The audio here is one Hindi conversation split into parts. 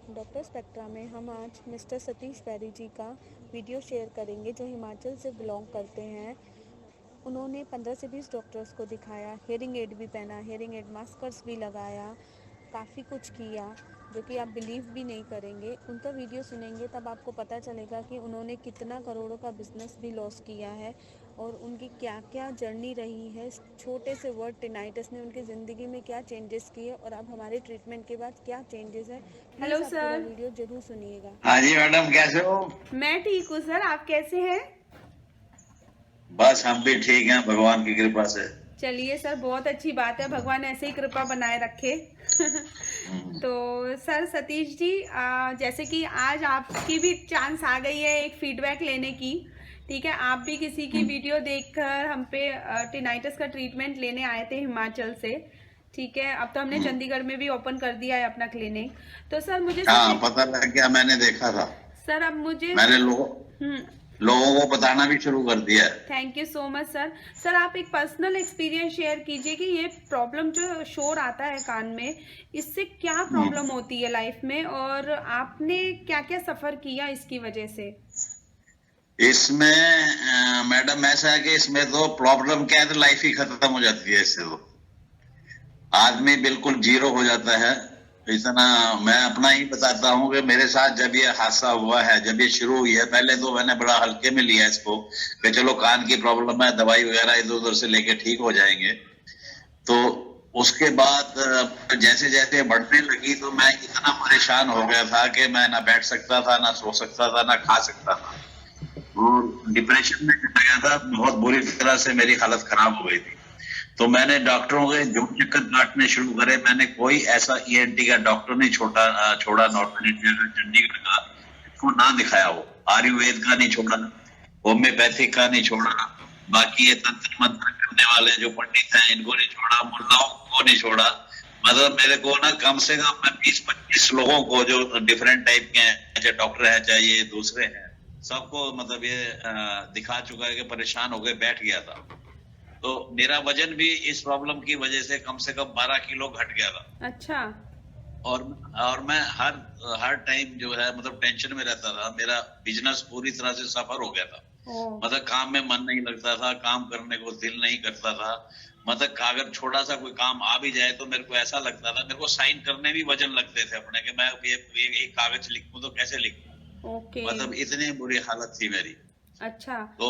डॉक्टर स्पेक्ट्रा में हम आज मिस्टर सतीश बैरी जी का वीडियो शेयर करेंगे जो हिमाचल से बिलोंग करते हैं। उन्होंने 15 से 20 डॉक्टर्स को दिखाया, हेयरिंग एड भी पहना, हेयरिंग एड मास्कर्स भी लगाया, काफ़ी कुछ किया जो कि आप बिलीव भी नहीं करेंगे। उनका वीडियो सुनेंगे तब आपको पता चलेगा कि उन्होंने कितना करोड़ों का बिजनेस भी लॉस किया है और उनकी क्या क्या जर्नी रही है। छोटे से वर्ड टिनाइटस ने उनकी ज़िंदगी में क्या चेंजेस किए और अब हमारे ट्रीटमेंट के बाद क्या चेंजेस है। हेलो प्लीज़ आप पूरा सर। वीडियो ज़रूर सुनिएगा। हाँ जी मैडम, कैसे हो? मैं ठीक हूँ सर, आप कैसे हैं? बस हम भी ठीक हैं भगवान की कृपा से। चलिए सर, बहुत अच्छी बात है, भगवान ऐसे ही कृपा बनाए रखे। तो सर सतीश जी, जैसे कि आज आपकी भी चांस आ गई है एक फीडबैक लेने की। ठीक है, आप भी किसी की वीडियो देखकर हम पे टिनाइटस का ट्रीटमेंट लेने आए थे हिमाचल से। ठीक है, अब तो हमने चंडीगढ़ में भी ओपन कर दिया है अपना क्लिनिक। तो सर मुझे हाँ, सबसे पता लग गया, मैंने देखा था। सर अब मुझे मैंने हम्म लोगों को बताना भी शुरू कर दिया है। Thank you so much sir. Sir आप एक पर्सनल एक्सपीरियंस शेयर कीजिए कि ये प्रॉब्लम जो शोर आता है कान में, इससे क्या प्रॉब्लम होती है लाइफ में और आपने क्या क्या सफ़र किया इसकी वजह से। इसमें मैडम ऐसा है कि इसमें तो प्रॉब्लम क्या है, तो लाइफ ही खत्म हो जाती है। इससे तो आदमी बिल्कुल जीरो हो जाता है। इतना मैं अपना ही बताता हूँ कि मेरे साथ जब ये हादसा हुआ है, जब ये शुरू हुई है, पहले तो मैंने बड़ा हल्के में लिया इसको कि चलो कान की प्रॉब्लम है, दवाई वगैरह इधर उधर से लेके ठीक हो जाएंगे। तो उसके बाद जैसे जैसे बढ़ने लगी तो मैं इतना परेशान हो गया था कि मैं ना बैठ सकता था, ना सो सकता था, ना खा सकता था और डिप्रेशन में चला गया था। बहुत बुरी तरह से मेरी हालत खराब हो गई थी। तो मैंने डॉक्टरों के जो चक्कर काटने शुरू करे। मैंने कोई ऐसा ईएनटी का डॉक्टर नहीं छोड़ा नॉर्थ इंडिया का, चंडीगढ़ का, इसको ना दिखाया हो। आयुर्वेद का नहीं छोड़ा, होम्योपैथिक का नहीं छोड़ा, बाकी ये तंत्र मंत्र करने वाले जो पंडित हैं इनको नहीं छोड़ा, मुल्लाओं को नहीं छोड़ा। मतलब मेरे को ना कम से कम मैं 20-25 लोगों को जो डिफरेंट टाइप के हैं, चाहे डॉक्टर है चाहे ये दूसरे हैं, सबको मतलब ये दिखा चुका है कि परेशान हो गए, बैठ गया था। तो मेरा वजन भी इस प्रॉब्लम की वजह से कम 12 किलो घट गया था। अच्छा। और मैं हर टाइम जो है मतलब टेंशन में रहता था। मेरा बिजनेस पूरी तरह से सफर हो गया था। मतलब काम में मन नहीं लगता था, काम करने को दिल नहीं करता था। मतलब अगर छोटा सा कोई काम आ भी जाए तो मेरे को ऐसा लगता था, मेरे को साइन करने भी वजन लगते थे अपने, कि मैं एक कागज लिखूं तो कैसे लिखूं। ओके। मतलब इतनी बुरी हालत थी मेरी। अच्छा तो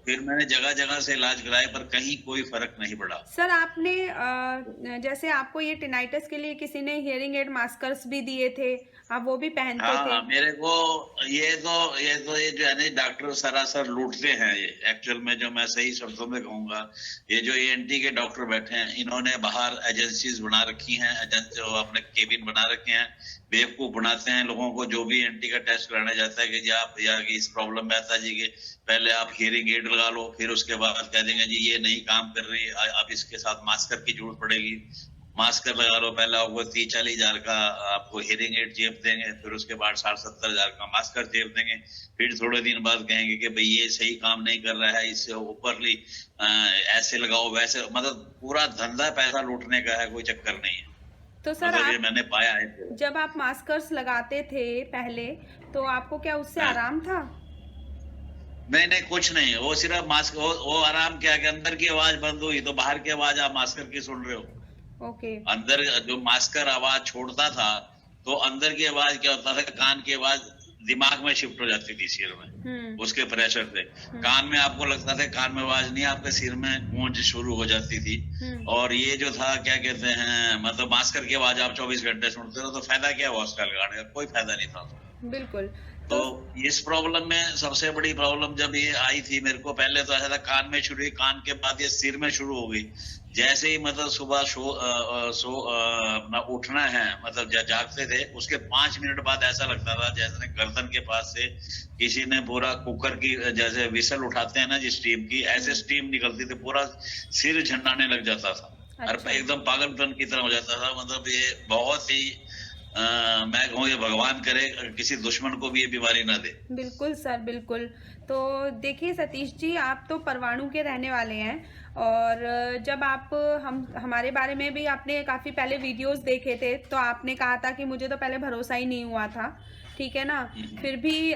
फिर मैंने जगह जगह से इलाज कराए पर कहीं कोई फर्क नहीं पड़ा। सर, आपने जैसे आपको ये टिनाइटस के लिए किसी ने हियरिंग एड मास्कर्स भी दिए थे, आप वो भी पहनते थे? हाँ, मेरे को ये जो है ना, डॉक्टर सरासर लूटते हैं। ये एक्चुअल में जो मैं सही शब्दों में कहूंगा, ये जो एएनटी के डॉक्टर बैठे हैं, इन्होंने बाहर एजेंसीज बना रखी हैं, जो अपने केबिन बना रखे हैं, बेवकूफ बनाते हैं लोगों को। जो भी एएनटी का टेस्ट कराने जाता है कि जी आप या कि इस प्रॉब्लम में आता जी कि पहले आप हियरिंग एड लगा लो, फिर उसके बाद कह देंगे जी ये नहीं काम कर रही है, अब इसके साथ मास्कर की जरूरत पड़ेगी। मास्कर लगा लो, पहले आपको 30-40 हजार का आपको हियरिंग एड जेब देंगे, फिर उसके बाद 60-70 हजार का मास्कर जेब देंगे। फिर थोड़े दिन बाद कहेंगे कि भाई ये सही काम नहीं कर रहा है, इससे ऊपरली ऐसे लगाओ वैसे। मतलब पूरा धंधा पैसा लूटने का है, कोई चक्कर नहीं है। तो सर मतलब ये आप मैंने पाया है। जब आप मास्कर्स लगाते थे पहले, तो आपको क्या उससे हाँ। आराम था? नहीं नहीं, कुछ नहीं। वो सिर्फ मास्क, वो आराम क्या कि अंदर की आवाज बंद हुई तो बाहर की आवाज आप मास्कर की सुन रहे हो। ओके। अंदर जो मास्कर आवाज छोड़ता था तो अंदर की आवाज क्या होता था, कान की आवाज दिमाग में शिफ्ट हो जाती थी, सिर में, उसके प्रेशर से। कान में आपको लगता था कान में आवाज नहीं, आपके सिर में गूंज शुरू हो जाती थी। और ये जो था क्या कहते हैं, मतलब मास्कर की आवाज आप 24 घंटे सुनते रहो तो फायदा क्या हुआ उसका लगाने का? कोई फायदा नहीं था। बिल्कुल। तो तो इस प्रॉब्लम में सबसे बड़ी प्रॉब्लम जब ये आई थी मेरे को, पहले तो ऐसा था कान में शुरू हुई, कान के बाद ये सिर में शुरू हो गई। जैसे ही मतलब सुबह अपना उठना है, मतलब जागते थे, उसके 5 मिनट बाद ऐसा लगता था जैसे गर्दन के पास से किसी ने पूरा कुकर की जैसे विसल उठाते हैं ना जी स्टीम की, ऐसे स्टीम निकलती थी, पूरा सिर झंडाने लग जाता था। और अच्छा। एकदम पागलपन की तरह हो जाता था। मतलब ये बहुत ही मैं कहूँ ये भगवान करे किसी दुश्मन को भी ये बीमारी ना दे। बिल्कुल सर, बिल्कुल। तो देखिए सतीश जी, आप तो परवाणु के रहने वाले हैं, और जब आप हमारे बारे में भी आपने काफ़ी पहले वीडियोस देखे थे, तो आपने कहा था कि मुझे तो पहले भरोसा ही नहीं हुआ था, ठीक है ना। फिर भी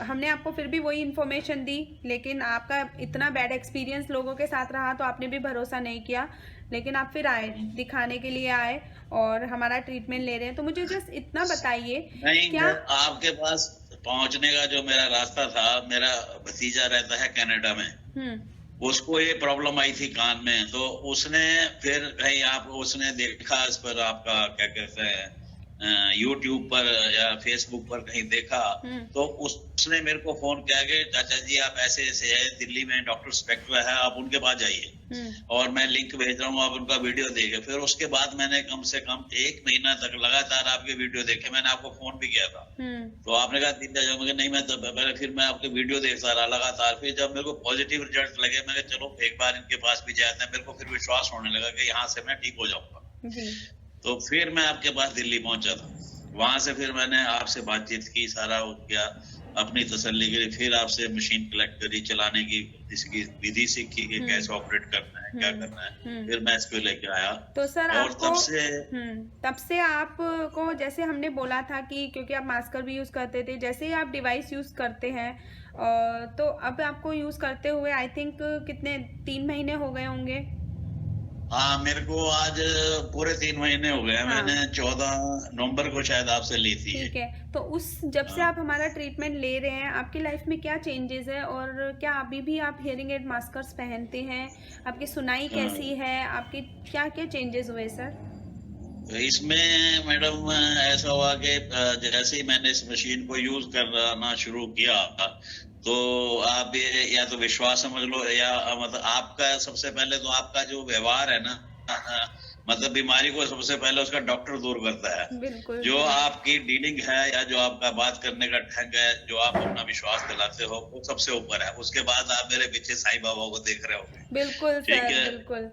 हमने आपको फिर भी वही इन्फॉर्मेशन दी, लेकिन आपका इतना बैड एक्सपीरियंस लोगों के साथ रहा तो आपने भी भरोसा नहीं किया, लेकिन आप फिर आए, दिखाने के लिए आए और हमारा ट्रीटमेंट ले रहे हैं। तो मुझे जस्ट इतना बताइए, नहीं, क्या आपके पास पहुंचने का जो मेरा रास्ता था, मेरा भतीजा रहता है कनाडा में, उसको ये प्रॉब्लम आई थी कान में, तो उसने फिर कहीं उसने देखा इस पर आपका क्या कहते हैं यूट्यूब पर या फेसबुक पर कहीं देखा, तो उसने मेरे को फोन किया कि चाचा जी आप ऐसे ऐसे है, दिल्ली में डॉक्टर स्पेक्ट्रा है, आप उनके पास जाइए और मैं लिंक भेज रहा हूँ, आप उनका वीडियो देखे। फिर उसके बाद मैंने कम से कम 1 महीना तक लगातार आपके वीडियो देखे। मैंने आपको फोन भी किया था, तो आपने कहा दिन जाओ, मैं नहीं, मैं तो पहले फिर मैं आपके वीडियो देखता रहा लगातार। फिर जब मेरे को पॉजिटिव रिजल्ट लगे, मैं चलो एक बार इनके पास भी जाते हैं, मेरे को फिर विश्वास होने लगा कि यहाँ से मैं ठीक हो जाऊंगा। तो फिर मैं आपके पास दिल्ली पहुंचा था, वहां से फिर मैंने आपसे बातचीत की, सारा किया, अपनी तसल्ली के लिए फिर आपसे मशीन कलेक्ट करी, चलाने की इसकी विधि सीखी कि कैसे ऑपरेट करना है, क्या करना है, फिर मैं इसको लेके आया। तो सर और तब से आपको, जैसे हमने बोला था कि क्योंकि आप मास्कर भी यूज करते थे, जैसे ही आप डिवाइस यूज करते हैं, तो अब आपको यूज करते हुए आई थिंक कितने 3 महीने हो गए होंगे। हाँ, मेरे को आज पूरे 3 महीने हो गए। हाँ। मैंने 14 नवंबर को शायद आपसे ली थी। ठीक है, तो जब से आप हमारा ट्रीटमेंट ले रहे हैं, आपकी लाइफ में क्या चेंजेस है, और क्या अभी भी आप हियरिंग एड मास्कर्स पहनते हैं? आपकी सुनाई कैसी है? आपके क्या क्या चेंजेस हुए सर? इसमें मैडम ऐसा हुआ कि जैसे ही मैंने इस मशीन को यूज करना शुरू किया, तो आप या तो विश्वास समझ लो, या मतलब आपका सबसे पहले तो आपका जो व्यवहार है ना, मतलब बीमारी को सबसे पहले उसका डॉक्टर दूर करता है। बिल्कुल। जो आपकी डीलिंग है या जो आपका बात करने का ढंग है, जो आप अपना विश्वास दिलाते हो, वो सबसे ऊपर है। उसके बाद आप मेरे पीछे साईं बाबा को देख रहे हो। बिल्कुल सर, बिल्कुल।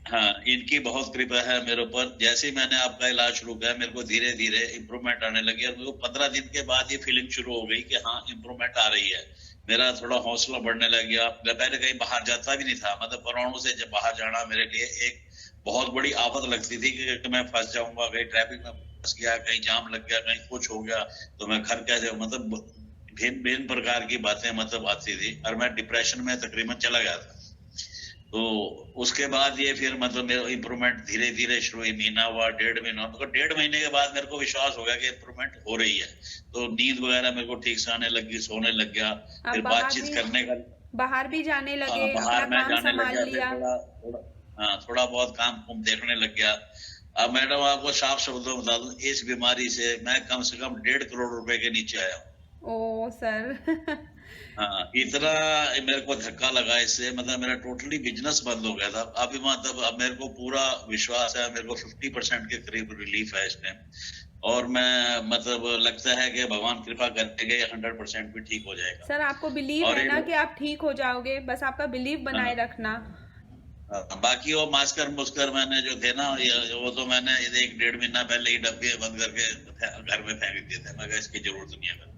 हाँ, इनकी बहुत कृपा है मेरे ऊपर। जैसे ही मैंने आपका इलाज शुरू किया, मेरे को धीरे धीरे इम्प्रूवमेंट आने लगी, और मेरे को 15 दिन के बाद ये फीलिंग शुरू हो गई कि हाँ इम्प्रूवमेंट आ रही है। मेरा थोड़ा हौसला बढ़ने लग गया। मैं पहले कहीं बाहर जाता भी नहीं था, मतलब परवाणु से जब बाहर जाना मेरे लिए एक बहुत बड़ी आफत लगती थी कि मैं फंस जाऊंगा, कहीं ट्रैफिक में फंस गया, कहीं जाम लग गया, कहीं कुछ हो गया, तो मैं घर कैसे, मतलब भिन्न प्रकार की बातें मतलब आती थी, और मैं डिप्रेशन में तकरीबन चला गया था। तो उसके बाद ये फिर मतलब मेरा इम्प्रूवमेंट धीरे धीरे शुरू, महीना हुआ, 1.5 महीना, मतलब 1.5 महीने के बाद मेरे को विश्वास हो गया कि इम्प्रूवमेंट हो रही है। तो नींद वगैरह मेरे को ठीक से आने लगी, सोने लग गया, फिर बातचीत करने का, बाहर भी जाने लगे, बाहर में जाने लग गया, थोड़ा बहुत काम देखने लग गया। अब मैडम आपको साफ शब्दों में बता दूं, इस बीमारी से मैं कम से कम 1.5 करोड़ रुपए के नीचे आया हूँ। ओ सर। हाँ, इतना मेरे को धक्का लगा इससे, मतलब मेरा टोटली बिजनेस बंद हो गया था। अभी मतलब अब मेरे को पूरा विश्वास है, मेरे को 50% के करीब रिलीफ है इस टाइम, और मैं मतलब लगता है कि भगवान कृपा करेंगे 100% भी ठीक हो जाएगा। सर आपको बिलीव है ना कि आप ठीक हो जाओगे, बस आपका बिलीव बनाए रखना। बाकी वो मास्कर मुस्कर मैंने जो थे ना, वो तो मैंने 1-1.5 महीना पहले ही डब्बे बंद करके घर में फेंक दिए थे, मगर इसकी जरूरत नहीं है।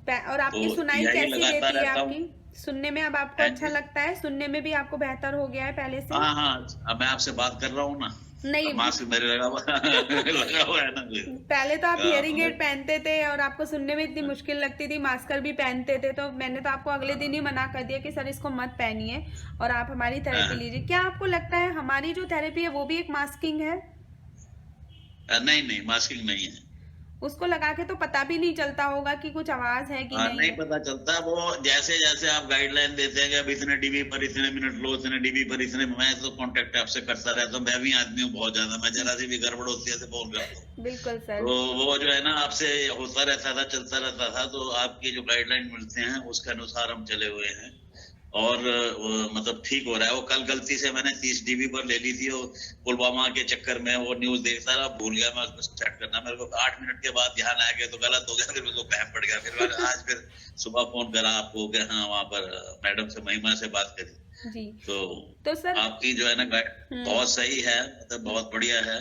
और आपकी तो सुनाई कैसी रहती है आपकी? सुनने में अब आपको अच्छा जी? लगता है? सुनने में भी आपको बेहतर हो गया है पहले से? हाँ हाँ, अब मैं आपसे बात कर रहा हूँ ना, नहीं, मास्क मेरे लगा हुआ है ना। पहले तो आप हियरिंग एड पहनते थे और आपको सुनने में इतनी मुश्किल लगती थी, मास्कर भी पहनते थे, तो मैंने तो आपको अगले दिन ही मना कर दिया कि सर इसको मत पहनिए और आप हमारी थेरेपी लीजिए। क्या आपको लगता है हमारी जो थेरेपी है वो भी एक मास्किंग है? नहीं, मास्किंग नहीं है। उसको लगा के तो पता भी नहीं चलता होगा कि कुछ आवाज है कि नहीं? नहीं पता चलता। वो जैसे जैसे आप गाइडलाइन देते हैं कि अब इतने डीबी पर इतने मिनट लो, इतने डीबी पर इतने, मैं तो कांटेक्ट आपसे करता रहता हूँ, मैं भी आदमी हूँ बहुत ज्यादा, मैं जरा सी भी गड़बड़ होती है तो बोल रहा हूँ। बिल्कुल सर। तो वो जो है ना आपसे होता रहता था, चलता रहता था, तो आपकी जो गाइडलाइन मिलते हैं उसके अनुसार हम चले हुए हैं, और मतलब ठीक हो रहा है। वो कल गलती से मैंने 30 डीबी पर ले ली थी, वो पुलवामा के चक्कर में वो न्यूज देखता रहा, भूल गया मैं उसको स्टार्ट करना। मेरे को 8 मिनट के बाद ध्यान आया कि तो गलत हो गया, फिर मेरे को बहम पड़ गया। फिर मैंने आज फिर सुबह फोन करा आपको कि हाँ वहां पर मैडम से, महिमा से बात करी, जी। तो सर आपकी जो है ना बहुत सही है, मतलब बहुत बढ़िया है।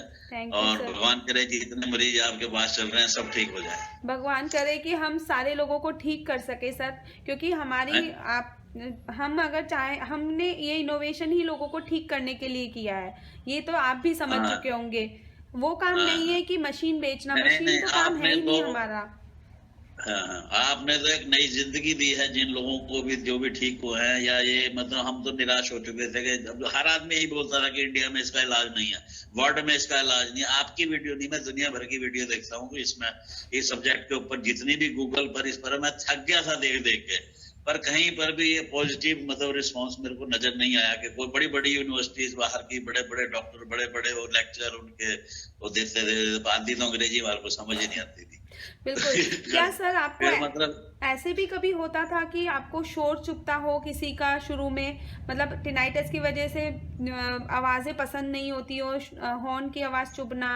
और भगवान करे कि जितने मरीज आपके पास चल रहे हैं सब ठीक हो जाए। भगवान करे कि हम सारे लोगों को ठीक कर सके सर, क्योंकि हमारी हम अगर चाहे, हमने ये इनोवेशन ही लोगों को ठीक करने के लिए किया है, ये तो आप भी समझ चुके होंगे। वो काम नहीं है कि मशीन बेचना, मशीन तो काम है ही नहीं हमारा। हाँ, आपने तो एक नई जिंदगी दी है जिन लोगों को भी, जो भी ठीक हुए हैं, या ये मतलब हम तो निराश हो चुके थे कि हर आदमी यही बोलता था कि इंडिया में इसका इलाज नहीं है, वर्ल्ड में इसका इलाज नहीं है। आपकी वीडियो नहीं, मैं दुनिया भर की वीडियो देखता हूँ इसमें, इस सब्जेक्ट के ऊपर जितनी भी गूगल पर इस पर, मैं थक गया था देख देख के, पर कहीं पर भी ये पॉजिटिव मतलब रिस्पांस मेरे को नजर नहीं आया कि कोई बड़ी बड़ी यूनिवर्सिटीज बाहर की, बड़े बड़े डॉक्टर, बड़े बड़े वो लेक्चर उनके वो देते थे, आधी तो अंग्रेजी हमारे को समझ ही नहीं आती थी। बिल्कुल। क्या सर आपको मतलब ऐसे भी कभी होता था कि आपको शोर चुभता हो किसी का शुरू में, मतलब टिनाइटस की वजह से आवाजें पसंद नहीं होती हो, हॉर्न की आवाज चुभना,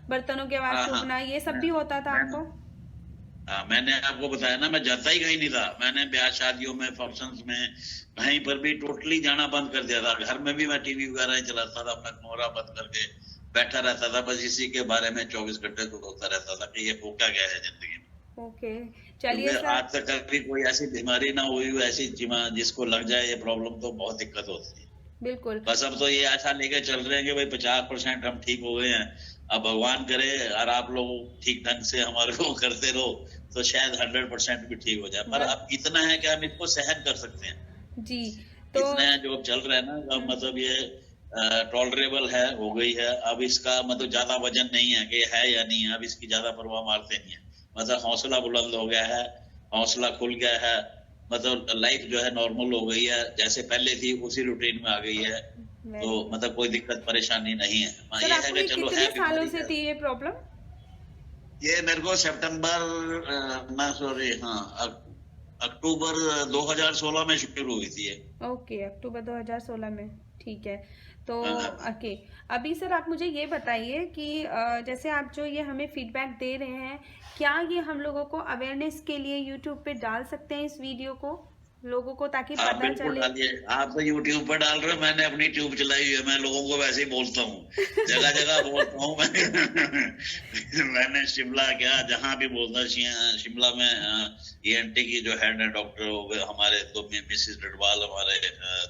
बर्तनों की आवाज चुभना, ये सब भी होता था आपको? मैंने आपको बताया ना, मैं जाता ही कहीं नहीं था। मैंने ब्याह शादियों में, फंक्शंस में, कहीं पर भी टोटली जाना बंद कर दिया था। घर में भी मैं टीवी वगैरह ही चलाता था, अपना कमरा बंद करके बैठा रहता था, बस इसी के बारे में 24 घंटे तो होता रहता था कि ये होगा क्या है जिंदगी में। ओके, चलिए सर। आज तक कभी कोई ऐसी बीमारी ना हुई, ऐसी जिसको लग जाए ये प्रॉब्लम, तो बहुत दिक्कत होती है। बिल्कुल। बस अब तो ये आशा लेके चल रहे हैं कि भाई 50% हम ठीक हो गए हैं। अब भगवान करे और आप लोग ठीक ढंग से हमारे को करते रहो तो शायद 100% भी ठीक हो जाए। पर अब इतना है कि हम इसको सहन कर सकते हैं जी। तो इतना है जो चल रहा है ना, मतलब ये टॉलरेबल है, हो गई है। अब इसका मतलब ज्यादा वजन नहीं है कि है या नहीं है, अब इसकी ज्यादा परवाह मारते नहीं है। मतलब हौसला बुलंद हो गया है, हौसला खुल गया है, मतलब लाइफ जो है नॉर्मल हो गई है, जैसे पहले थी उसी रूटीन में आ गई है। तो मतलब कोई दिक्कत परेशानी नहीं है। सर, ये है कि चलो कितने सालों से थी ये प्रॉब्लम? ये मेरे को अक्टूबर 2016 में शुरू हुई थी ये। ओके, अक्टूबर 2016 में, ठीक है। तो ओके, अभी सर आप मुझे ये बताइए कि जैसे आप जो ये हमें फीडबैक दे रहे हैं, क्या ये हम लोगों को अवेयरनेस के लिए यूट्यूब पे डाल सकते हैं इस वीडियो को लोगों को, ताकि पता चले? आप तो यूट्यूब पर डाल रहे हो, मैंने अपनी ट्यूब चलाई हुई है, मैं लोगों को वैसे ही बोलता हूँ, जगह जगह बोलता हूँ मैं। मैंने शिमला क्या, जहाँ भी बोलता, शिमला में ENT की जो हेड है डॉक्टर हो गए हमारे, तो मिसिज डडवाल हमारे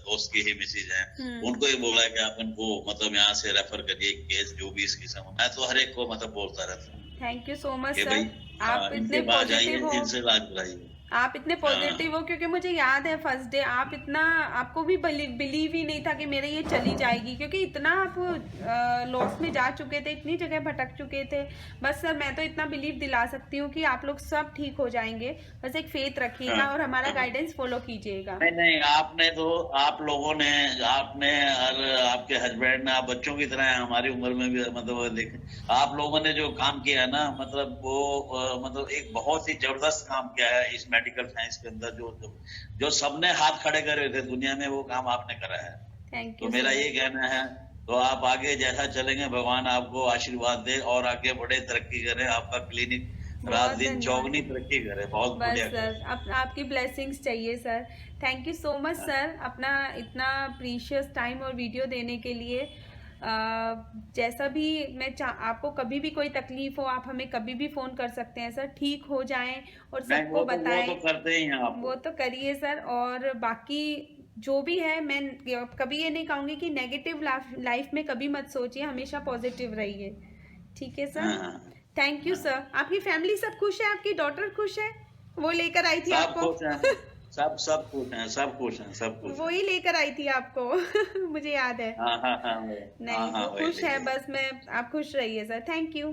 दोस्त की ही मिसिज हैं, उनको ही बोला कि आप इनको मतलब यहाँ से रेफर करिए केस जो भी इसकी समझ। मैं तो हर एक को मतलब बोलता रहता हूँ। Thank you so much sir, आप इतने पॉजिटिव हो, इनसे इलाज कराइए, आप इतने पॉजिटिव हो, क्योंकि मुझे याद है फर्स्ट डे आप इतना, आपको भी बिलीव ही नहीं था कि मेरे ये चली जाएगी, क्योंकि इतना आप लॉस में जा चुके थे, इतनी जगह भटक चुके थे। बस सर मैं तो इतना बिलीव दिला सकती हूँ कि आप लोग सब ठीक हो जाएंगे, बस एक फेथ रखिएगा और हमारा गाइडेंस फॉलो कीजिएगा। नहीं, आपने तो, आप लोगों ने, आपने और आपके हस्बैंड ने, आप बच्चों की तरह हैं, हमारी उम्र में भी, मतलब देखें आप लोगों ने जो काम किया है ना, मतलब वो मतलब एक बहुत ही जबरदस्त काम किया है इस मेडिकल साइंस के अंदर। जो सबने हाथ खड़े करे थे दुनिया में, वो काम आपने करा है। Thank you. तो मेरा ये कहना है, तो आप आगे जैसा चलेंगे, भगवान आपको आशीर्वाद दे और आगे बड़े तरक्की करें, आपका क्लिनिक रात दिन चौगनी तरक्की करे। बहुत बढ़िया सर, आपकी ब्लेसिंग्स चाहिए sir. Thank you so much sir, अपना इतना प्रीशियस टाइम और वीडियो देने के लिए। जैसा भी मैं आपको कभी भी कोई तकलीफ हो, आप हमें कभी भी फोन कर सकते हैं सर, ठीक हो जाएं और सबको बताएं। वो तो करते ही हैं आप, वो तो करिए सर। और बाकी जो भी है, मैं कभी ये नहीं कहूँगी कि नेगेटिव लाइफ में कभी मत सोचिए, हमेशा पॉजिटिव रहिए, ठीक है सर? Thank you sir. आपकी फैमिली सब खुश है? आपकी डॉटर खुश है? वो लेकर आई थी आपको? सब खुश हैं, सब खुश हैं, सब खुश। वो ही लेकर आई थी आपको मुझे याद है। नहीं, वो खुश है, बस मैं, आप खुश रहिए सर। Thank you.